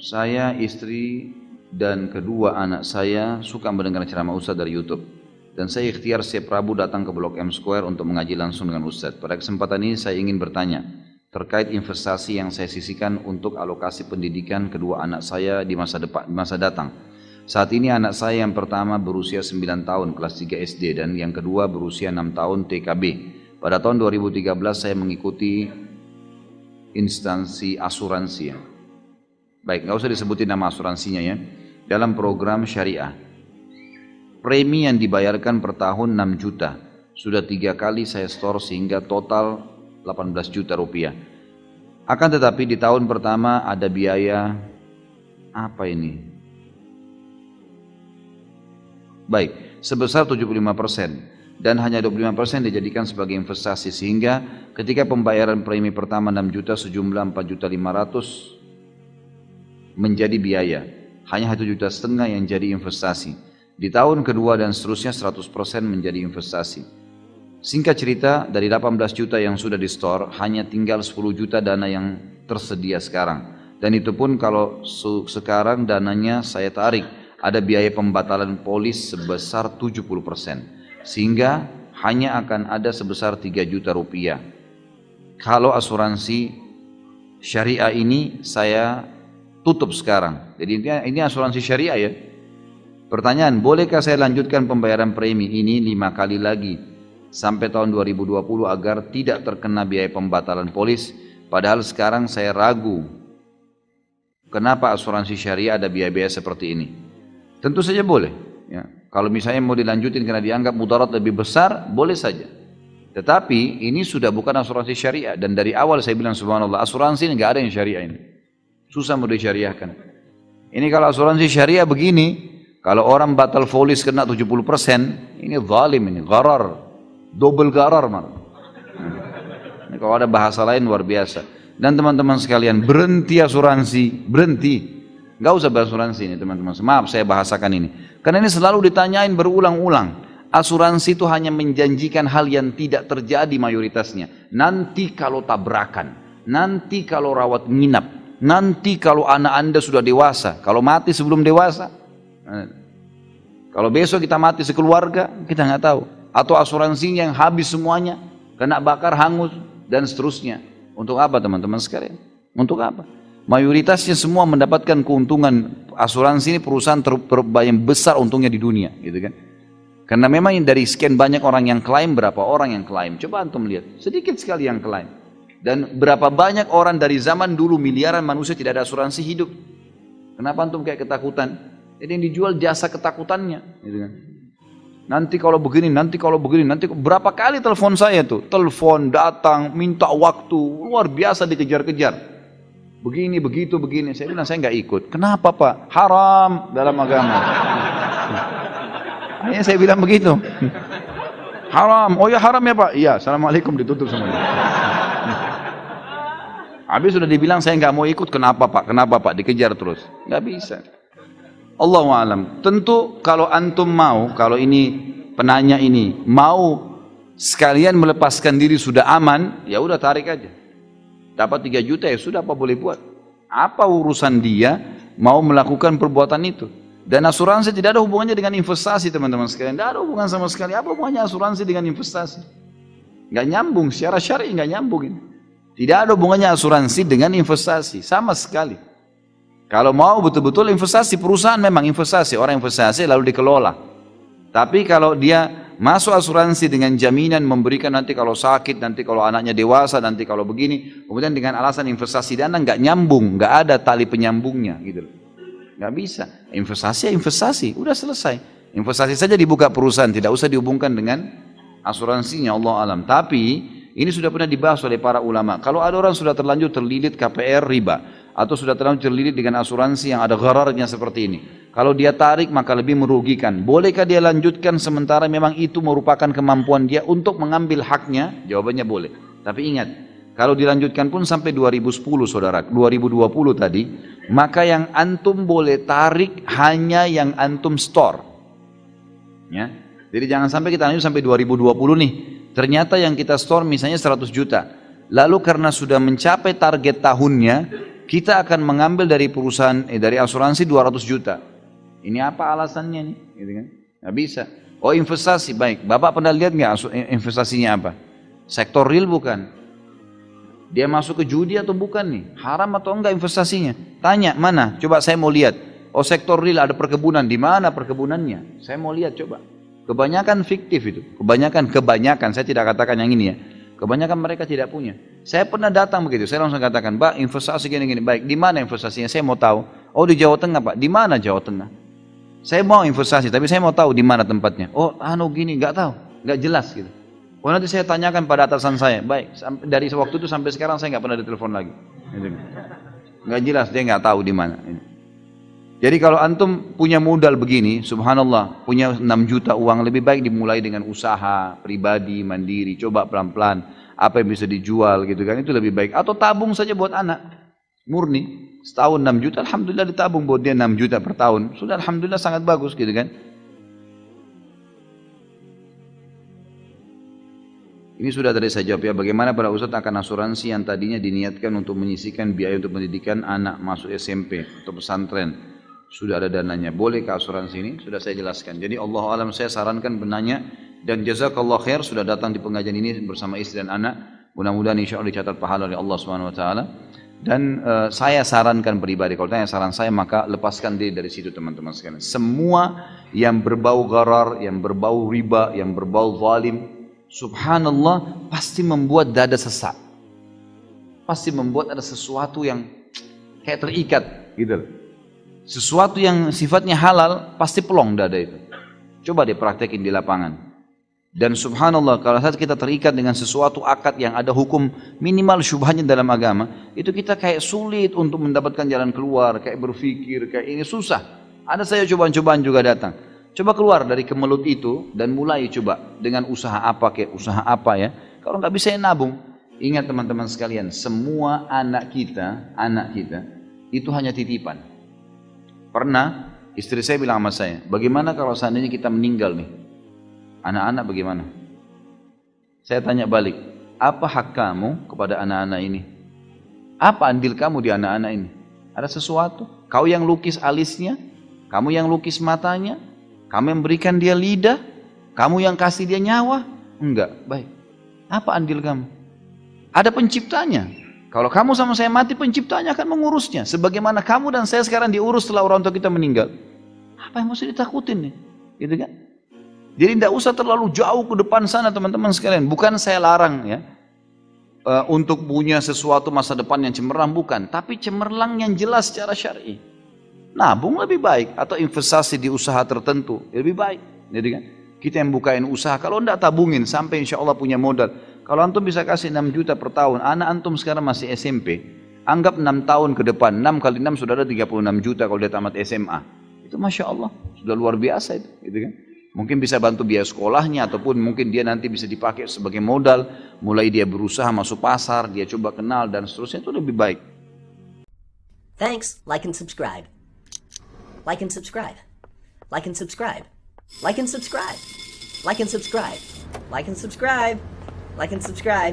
Saya, istri, dan kedua anak saya suka mendengar ceramah Ustadz dari YouTube. Dan saya ikhtiar setiap Rabu datang ke Blok M Square untuk mengaji langsung dengan Ustadz. Pada kesempatan ini saya ingin bertanya terkait investasi yang saya sisihkan untuk alokasi pendidikan kedua anak saya di masa datang. Saat ini anak saya yang pertama berusia 9 tahun kelas 3 SD dan yang kedua berusia 6 tahun TKB. Pada tahun 2013 saya mengikuti instansi asuransi ya. Baik, nggak usah disebutin nama asuransinya ya. Dalam program syariah. Premi yang dibayarkan per tahun 6 juta. Sudah 3 kali saya store sehingga total 18 juta rupiah. Akan tetapi di tahun pertama ada biaya apa ini? Baik, sebesar 75% dan hanya 25% dijadikan sebagai investasi sehingga ketika pembayaran premi pertama 6 juta sejumlah 4.500.000 menjadi biaya. Hanya 1,5 juta yang jadi investasi. Di tahun kedua dan seterusnya 100% menjadi investasi. Singkat cerita, dari 18 juta yang sudah di store, hanya tinggal 10 juta dana yang tersedia sekarang. Dan itu pun kalau sekarang dananya saya tarik, ada biaya pembatalan polis sebesar 70%. Sehingga hanya akan ada sebesar 3 juta rupiah. Kalau asuransi syariah ini saya tutup sekarang. Jadi ini asuransi syariah ya. Pertanyaan, bolehkah saya lanjutkan pembayaran premi ini 5 kali lagi sampai tahun 2020 agar tidak terkena biaya pembatalan polis? Padahal sekarang saya ragu. Kenapa asuransi syariah ada biaya-biaya seperti ini? Tentu saja boleh. Ya. Kalau misalnya mau dilanjutin karena dianggap mudarat lebih besar, boleh saja. Tetapi ini sudah bukan asuransi syariah. Dan dari awal saya bilang subhanallah, asuransi ini nggak ada yang syariah ini. Susah mau disyariahkan. Ini kalau asuransi syariah begini, kalau orang batal polis kena 70%, ini zalim ini, gharar. Double gharar malah. Ini kalau ada bahasa lain luar biasa. Dan teman-teman sekalian, berhenti asuransi, berhenti. Nggak usah berasuransi ini teman-teman. Maaf saya bahasakan ini. Karena ini selalu ditanyain berulang-ulang. Asuransi itu hanya menjanjikan hal yang tidak terjadi mayoritasnya. Nanti kalau tabrakan, nanti kalau rawat nginap, nanti kalau anak anda sudah dewasa, kalau mati sebelum dewasa, kalau besok kita mati sekeluarga, kita nggak tahu. Atau asuransinya yang habis semuanya, kena bakar, hangus, dan seterusnya. Untuk apa teman-teman sekalian? Untuk apa? Mayoritasnya semua mendapatkan keuntungan. Asuransi ini perusahaan yang besar untungnya di dunia, gitu kan? Karena memang dari sekian banyak orang yang klaim, berapa orang yang klaim? Coba antum lihat, sedikit sekali yang klaim. Dan berapa banyak orang dari zaman dulu miliaran manusia tidak ada asuransi hidup. Kenapa antum kayak ketakutan? Jadi yang dijual jasa ketakutannya, gitu kan? Nanti kalau begini, nanti kalau begini, nanti berapa kali telepon saya tuh, telepon datang minta waktu luar biasa dikejar-kejar. Begini, begitu, begini. Saya bilang saya nggak ikut. Kenapa Pak? Haram dalam agama. Hanya saya bilang begitu. Haram. Oh ya haram ya Pak. Iya. Assalamualaikum ditutup semuanya. Habis sudah dibilang saya nggak mau ikut. Kenapa Pak? Kenapa Pak? Dikejar terus. Nggak bisa. Allahu a'lam. Tentu kalau antum mau, kalau ini penanya ini mau sekalian melepaskan diri sudah aman, ya udah tarik aja. Dapat 3 juta ya sudah, apa boleh buat? Apa urusan dia mau melakukan perbuatan itu? Dan asuransi tidak ada hubungannya dengan investasi teman-teman sekalian. Tidak ada hubungan sama sekali. Apa hubungannya asuransi dengan investasi? Nggak nyambung, secara syar'i nggak nyambung ini. Tidak ada hubungannya asuransi dengan investasi, sama sekali. Kalau mau betul-betul investasi, perusahaan memang investasi, orang investasi lalu dikelola. Tapi kalau dia masuk asuransi dengan jaminan memberikan nanti kalau sakit, nanti kalau anaknya dewasa, nanti kalau begini, kemudian dengan alasan investasi dana, nggak nyambung, nggak ada tali penyambungnya gitu. Nggak bisa. Investasi ya investasi, udah selesai. Investasi saja dibuka perusahaan, tidak usah dihubungkan dengan asuransinya, Allah alam. Tapi ini sudah pernah dibahas oleh para ulama. Kalau ada orang sudah terlanjur terlilit KPR riba, atau sudah terlanjur terlilit dengan asuransi yang ada ghararnya seperti ini, kalau dia tarik maka lebih merugikan. Bolehkah dia lanjutkan sementara memang itu merupakan kemampuan dia untuk mengambil haknya? Jawabannya boleh. Tapi ingat, kalau dilanjutkan pun sampai 2010 saudara, 2020 tadi, maka yang antum boleh tarik hanya yang antum store. Ya. Jadi jangan sampai kita lanjut sampai 2020 nih. Ternyata yang kita store misalnya 100 juta. Lalu karena sudah mencapai target tahunnya, kita akan mengambil dari perusahaan, dari asuransi 200 juta. Ini apa alasannya nih? Gitu kan? Nggak bisa. Oh investasi, baik. Bapak pernah lihat nggak investasinya apa? Sektor real bukan? Dia masuk ke judi atau bukan nih? Haram atau enggak investasinya? Tanya, mana? Coba saya mau lihat. Oh sektor real ada perkebunan, di mana perkebunannya? Saya mau lihat coba. Kebanyakan fiktif itu. Kebanyakan, saya tidak katakan yang ini ya. Kebanyakan mereka tidak punya. Saya pernah datang begitu, saya langsung katakan, Pak investasi gini-gini, baik. Di mana investasinya? Saya mau tahu. Oh di Jawa Tengah Pak. Di mana Jawa Tengah? Saya mau investasi, tapi saya mau tahu di mana tempatnya. Oh, gini, nggak tahu, nggak jelas gitu. Oh nanti saya tanyakan pada atasan saya. Baik, dari waktu itu sampai sekarang saya nggak pernah ditelepon lagi. Nggak jelas, dia nggak tahu di mana. Jadi kalau antum punya modal begini, subhanallah, punya 6 juta uang, lebih baik dimulai dengan usaha pribadi, mandiri. Coba pelan-pelan, apa yang bisa dijual gitu kan, itu lebih baik. Atau tabung saja buat anak, murni. Setahun 6 juta, alhamdulillah ditabung buat dia 6 juta per tahun. Sudah alhamdulillah sangat bagus gitu kan. Ini sudah tadi saya jawab ya, bagaimana para ustadz akan asuransi yang tadinya diniatkan untuk menyisihkan biaya untuk pendidikan anak masuk SMP atau pesantren. Sudah ada dananya, boleh ke asuransi ini? Sudah saya jelaskan. Jadi Allah alam saya sarankan benarnya, dan jazakallah khair sudah datang di pengajian ini bersama istri dan anak. Mudah-mudahan insya Allah dicatat pahala oleh Allah Subhanahu Wa Taala. Dan saya sarankan pribadi, kalau tanya saran saya maka lepaskan diri dari situ teman-teman sekalian. Semua yang berbau gharar, yang berbau riba, yang berbau zalim, subhanallah pasti membuat dada sesak. Pasti membuat ada sesuatu yang kayak terikat gitu. Sesuatu yang sifatnya halal pasti pelong dada itu. Coba dipraktekin di lapangan. Dan subhanallah kalau saat kita terikat dengan sesuatu akad yang ada hukum minimal syubhanya dalam agama, itu kita kayak sulit untuk mendapatkan jalan keluar, kayak berpikir, kayak ini susah. Ada saya cobaan-cobaan juga datang. Coba keluar dari kemelut itu dan mulai coba dengan usaha apa, kayak usaha apa ya. Kalau nggak bisa ya nabung. Ingat teman-teman sekalian, semua anak kita itu hanya titipan. Pernah istri saya bilang sama saya, bagaimana kalau seandainya kita meninggal nih? Anak-anak bagaimana? Saya tanya balik, apa hak kamu kepada anak-anak ini? Apa andil kamu di anak-anak ini? Ada sesuatu? Kau yang lukis alisnya? Kamu yang lukis matanya? Kamu yang berikan dia lidah? Kamu yang kasih dia nyawa? Enggak, baik. Apa andil kamu? Ada penciptanya. Kalau kamu sama saya mati, penciptanya akan mengurusnya. Sebagaimana kamu dan saya sekarang diurus setelah orang tua kita meninggal. Apa yang mesti ditakutin nih? Gitu kan? Jadi tidak usah terlalu jauh ke depan sana teman-teman sekalian. Bukan saya larang ya untuk punya sesuatu masa depan yang cemerlang, bukan. Tapi cemerlang yang jelas secara syar'i. Nabung lebih baik atau investasi di usaha tertentu lebih baik. Jadi kan kita yang bukain usaha, kalau tidak tabungin sampai insya Allah punya modal. Kalau antum bisa kasih 6 juta per tahun, anak antum sekarang masih SMP, anggap 6 tahun ke depan, 6 kali 6 sudah ada 36 juta kalau dia tamat SMA. Itu masya Allah sudah luar biasa itu, gitu kan. Mungkin bisa bantu biaya sekolahnya ataupun mungkin dia nanti bisa dipakai sebagai modal. Mulai dia berusaha masuk pasar, dia coba kenal dan seterusnya, itu lebih baik. Thanks, like and subscribe. Like and subscribe. Like and subscribe. Like and subscribe. Like and subscribe. Like and subscribe. Like and subscribe.